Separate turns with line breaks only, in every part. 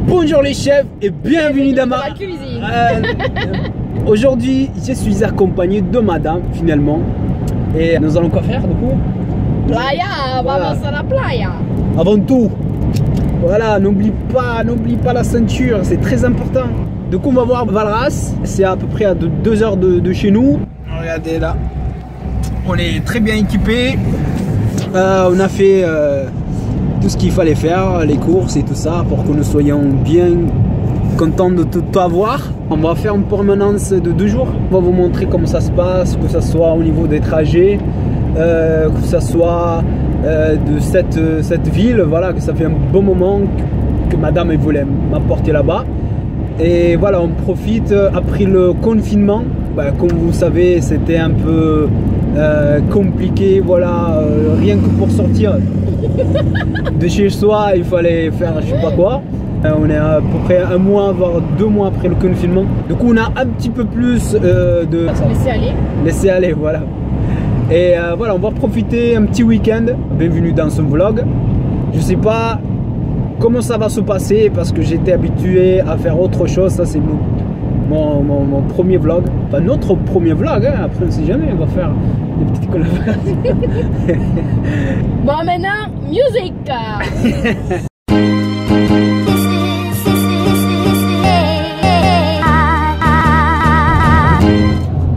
Bonjour les chefs et bienvenue dans ma
cuisine.
Aujourd'hui, je suis accompagné de madame finalement. Et nous allons quoi faire du coup?
Playa,
Voilà.
vamos a la playa.
Avant tout, voilà, n'oublie pas la ceinture, c'est très important. Du coup, on va voir Valras, c'est à peu près à 2 heures de chez nous. Regardez là, on est très bien équipé. On a fait tout ce qu'il fallait faire, les courses et tout ça, pour que nous soyons bien contents de tout avoir. On va faire une permanence de 2 jours. On va vous montrer comment ça se passe, que ce soit au niveau des trajets, que ce soit de cette ville. Voilà, que ça fait un bon moment que madame elle voulait m'apporter là-bas. Et voilà, on profite après le confinement. Comme vous savez, c'était un peu compliqué, voilà, rien que pour sortir de chez soi, il fallait faire je sais pas quoi. On est à peu près 1 mois, voire 2 mois après le confinement. Du coup, on a un petit peu plus de laisser aller, voilà. Et voilà, on va profiter un petit week-end. Bienvenue dans ce vlog. Je sais pas comment ça va se passer parce que j'étais habitué à faire autre chose. Ça, c'est mon premier vlog. Enfin, notre premier vlog, hein. Après on sait jamais, on va faire des petites collaborations.
Bon, maintenant, musique.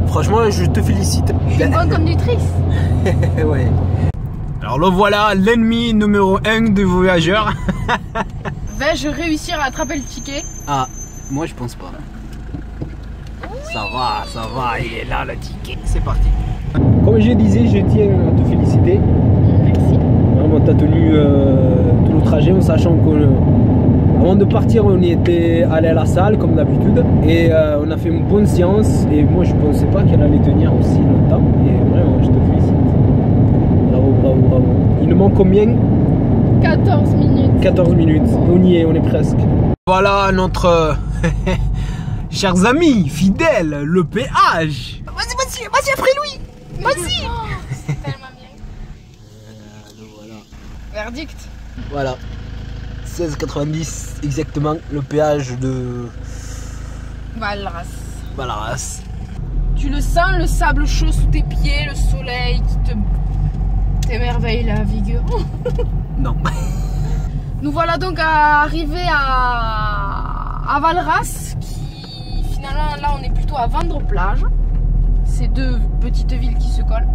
Franchement, je te félicite.
Je suis une bonne conductrice.
Ouais. Alors le voilà, l'ennemi numéro 1 de voyageurs.
Vais-je réussir à attraper le ticket?
Ah, moi je pense pas. Ça va, il est là le ticket. C'est parti. Comme je disais, je tiens à te féliciter.
Merci.
Vraiment, tu as tenu tout le trajet en sachant qu'avant de partir, on était allé à la salle comme d'habitude. Et on a fait une bonne séance. Et moi, je pensais pas qu'elle allait tenir aussi longtemps. Et vraiment, je te félicite. Bravo. Il nous manque combien?
14 minutes.
14 minutes. On y est, on est presque. Voilà notre... chers amis, fidèles, le péage. Vas-y après lui. Vas-y.
C'est tellement bien.
Voilà.
Verdict.
Voilà. 16,90 exactement le péage de Valras.
Tu le sens, le sable chaud sous tes pieds, le soleil qui t'émerveille la vigueur.
Non.
Nous voilà donc arrivés à Valras, qui finalement là on est plutôt à Vendre-Plage. C'est 2 petites villes qui se collent.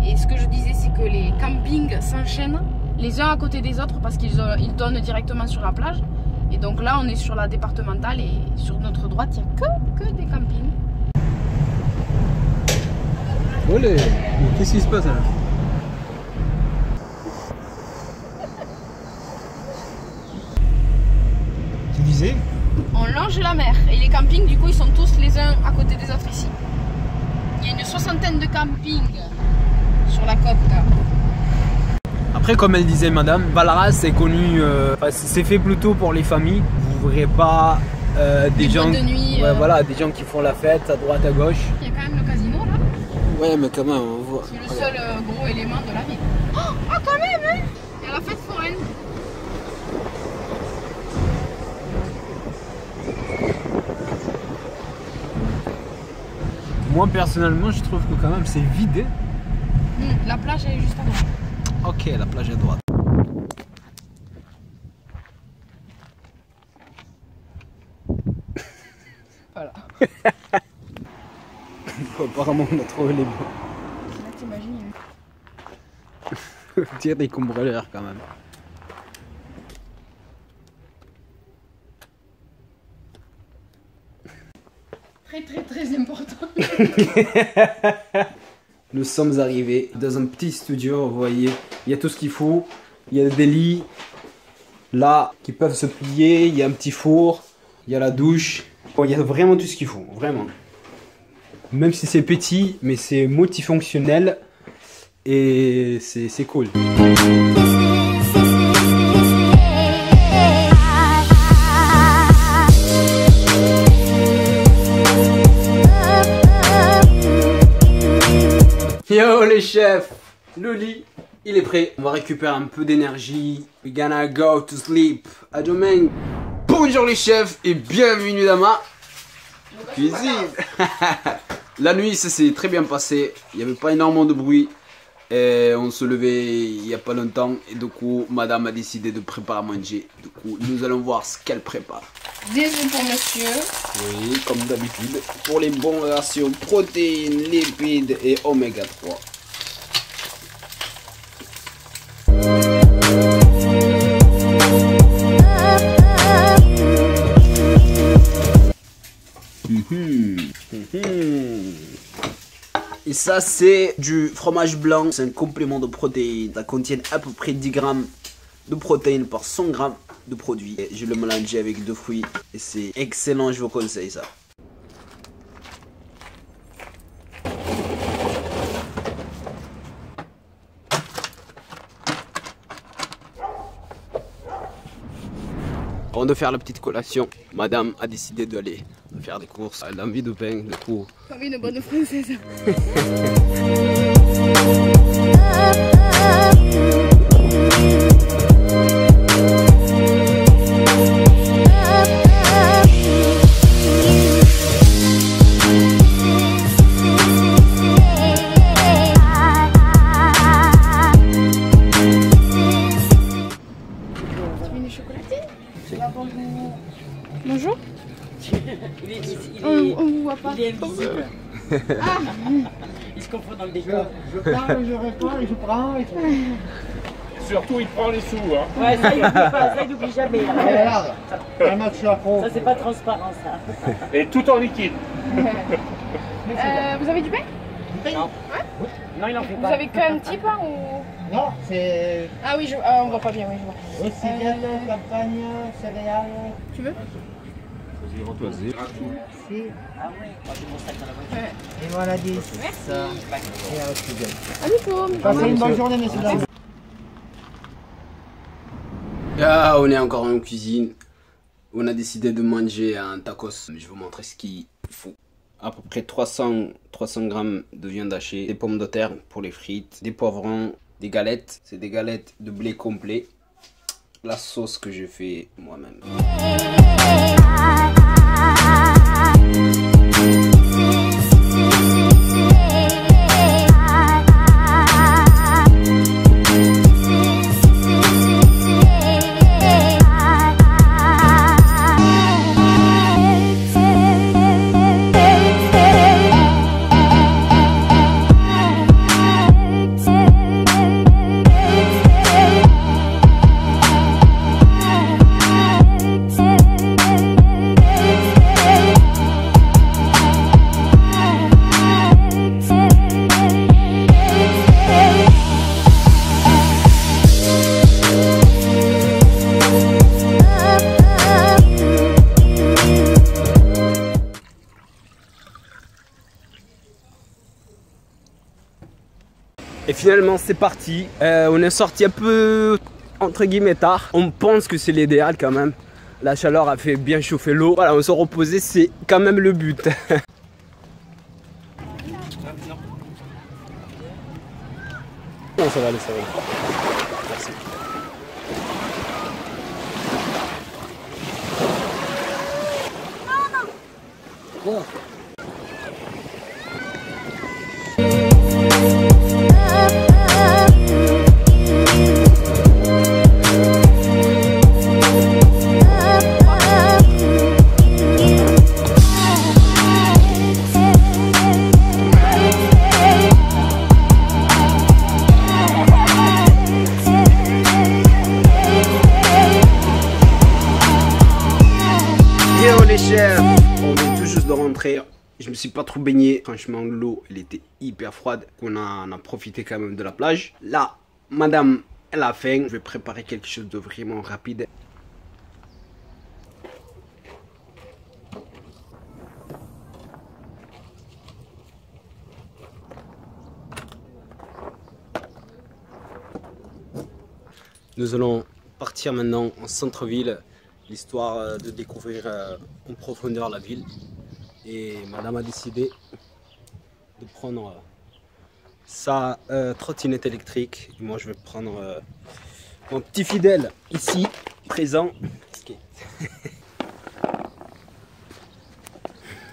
Et ce que je disais, c'est que les campings s'enchaînent les uns à côté des autres parce qu'ils donnent directement sur la plage. Et donc là on est sur la départementale et sur notre droite il n'y a que des campings.
Olé, qu'est-ce qui se passe là? Tu disais?
On longe la mer et les campings du coup ils sont tous les uns à côté des autres ici. Il y a une 60aine de campings sur la côte.
Après, comme elle disait madame, Valras c'est connu, c'est fait plutôt pour les familles. Vous verrez pas des gens
de nuit,
voilà, des gens qui font la fête à droite à gauche.
Il y a quand même le casino là.
Ouais, mais quand même, on voit.
C'est le seul gros élément de la ville. Oh, quand même, hein. Il y a la fête foraine.
Moi personnellement, je trouve que quand même c'est vide.
La plage elle est juste à droite.
Ok, la plage est à droite.
Voilà.
Apparemment, on a trouvé les bons.
Là, t'imagines.
Tiens, des cambrioleurs quand même.
Très important.
Nous sommes arrivés dans un petit studio, vous voyez, il y a tout ce qu'il faut. Il y a des lits là qui peuvent se plier, il y a un petit four, il y a la douche. Bon, il y a vraiment tout ce qu'il faut, vraiment. Même si c'est petit, mais c'est multifonctionnel et c'est cool. Yo les chefs, le lit, il est prêt. On va récupérer un peu d'énergie. We're gonna go to sleep. À demain. Boom.
Bonjour les chefs et bienvenue dans ma cuisine. La nuit ça s'est très bien passé, il n'y avait pas énormément de bruit. Et on se levait il n'y a pas longtemps et du coup madame a décidé de préparer à manger. Du coup nous allons voir ce qu'elle prépare.
Des œufs pour monsieur.
Oui, comme d'habitude, pour les bonnes rations protéines, lipides et oméga 3. Et ça c'est du fromage blanc, c'est un complément de protéines. Ça contient à peu près 10 grammes de protéines par 100 grammes de produit. Et je le mélange avec 2 fruits et c'est excellent, je vous conseille ça. Avant de faire la petite collation, madame a décidé d'aller faire des courses. Elle a envie de pain, de tout.
Comme une bonne française. Bonjour. On vous voit pas.
Il est invisible.
Ah.
Il se confond dans le décor.
Je parle, je réponds et je prends. Et
Surtout, il prend les sous. Hein.
Ouais, ça il oublie pas, ça il oublie jamais.
regarde, un match à fond.
Ça c'est pas transparent ça.
Et tout en liquide.
Vous avez du pain?
Non. Non, il en fait
Vous
pas.
avez qu'un petit pain ou...
Non, c'est
Ah oui, on voit pas bien, oui, je vois.
aussi bien campagne, céréales.
Tu veux?
Ici.
Ah ouais, moi j'ai mon sac dans la voiture.
Ouais.
Et voilà 10.
Merci.
Ça. Et alors, c'est bien.
À bientôt.
Passez une bonne journée, messieurs dames.
Ah, on est encore en cuisine. On a décidé de manger un tacos. Je vais vous montrer ce qu'il faut. À peu près 300 grammes de viande hachée, des pommes de terre pour les frites, des poivrons, des galettes. C'est des galettes de blé complet. La sauce que je fais moi-même. Et finalement c'est parti, on est sorti un peu entre guillemets tard. On pense que c'est l'idéal quand même. La chaleur a fait bien chauffer l'eau. Voilà, on s'est reposé, c'est quand même le but. Non, ça va aller, ça va aller. Merci. Quoi ? Yo les chefs, on vient tout juste de rentrer. Je me suis pas trop baigné. Franchement, l'eau, elle était hyper froide. On a profité quand même de la plage. Là, madame, elle a faim. Je vais préparer quelque chose de vraiment rapide. Nous allons partir maintenant en centre-ville, l'histoire de découvrir en profondeur la ville. Et madame a décidé de prendre sa trottinette électrique. Et moi je vais prendre mon petit fidèle ici, présent.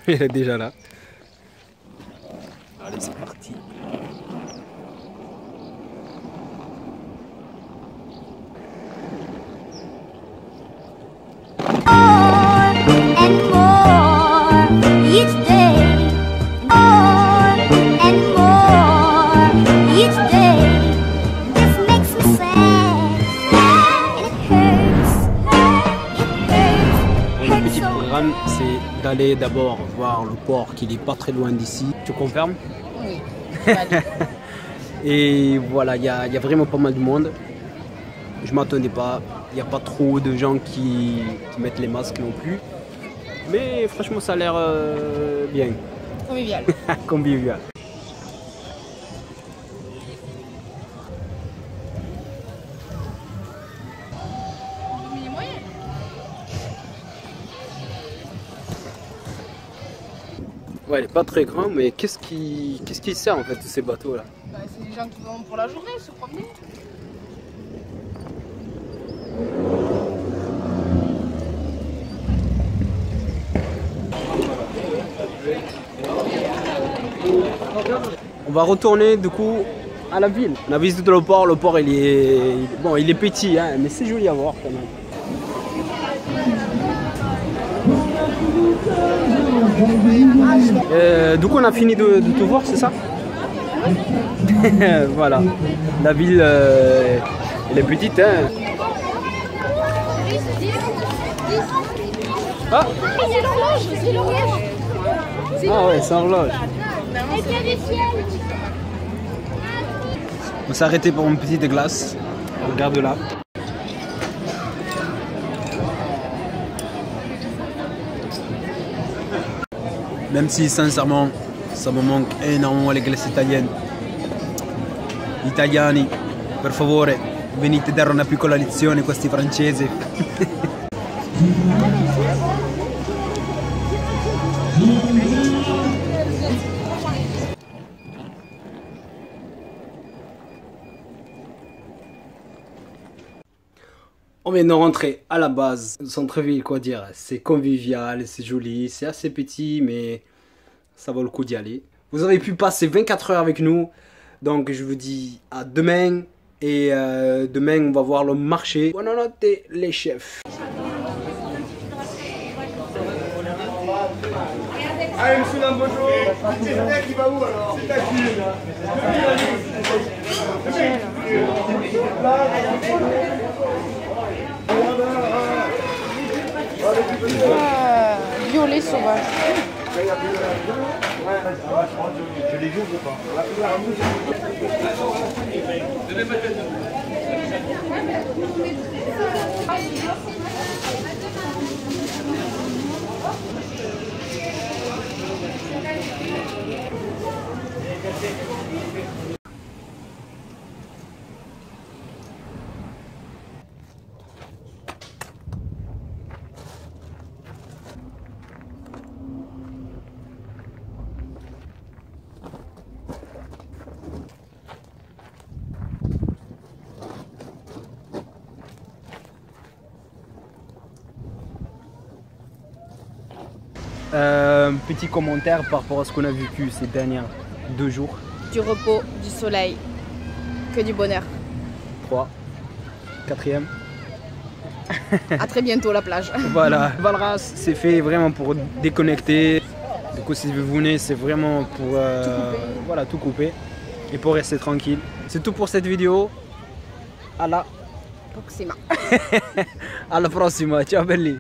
Elle est déjà là. Allez, c'est parti. C'est d'aller d'abord voir le port qui n'est pas très loin d'ici. Tu confirmes?
Oui.
Et voilà, il y a vraiment pas mal de monde. Je m'attendais pas. Il n'y a pas trop de gens qui mettent les masques non plus. Mais franchement, ça a l'air bien.
Convivial.
Convivial. Ouais, elle est pas très grande, mais qu'est-ce qui sert en fait tous ces bateaux là?
Bah, c'est les gens qui vont pour la journée se promener.
On va retourner du coup à la ville. On a visité le port il est petit hein, mais c'est joli à voir quand même. Du coup on a fini de tout voir, c'est ça? Voilà, la ville elle est petite hein. Ah,
C'est l'horloge, c'est l'horloge.
ah ouais, c'est l'horloge. On s'est arrêté pour une petite glace. Regarde là. Même si sincèrement ça me manque énormément les glaces italiennes. Italiani, per favore, venite dare una piccola lezione a questi francesi. On vient de rentrer à la base, centre-ville, quoi dire, c'est convivial, c'est joli, c'est assez petit, mais ça vaut le coup d'y aller. Vous avez pu passer 24 heures avec nous, donc je vous dis à demain, et demain on va voir le marché. Bonne nuit les chefs.
Allez, monsieur Dame, bonjour. C'est vrai qui va où alors? C'est ta fille.
Violet sauvage.
Je les ouvre pas.
Petit commentaire par rapport à ce qu'on a vécu ces derniers 2 jours.
Du repos, du soleil, que du bonheur.
3, 4e.
À très bientôt la plage.
Voilà, Valras c'est fait vraiment pour déconnecter. Du coup si vous venez c'est vraiment pour voilà, tout couper et pour rester tranquille. C'est tout pour cette vidéo. À la
Proxima.
alla prossima, ciao belli.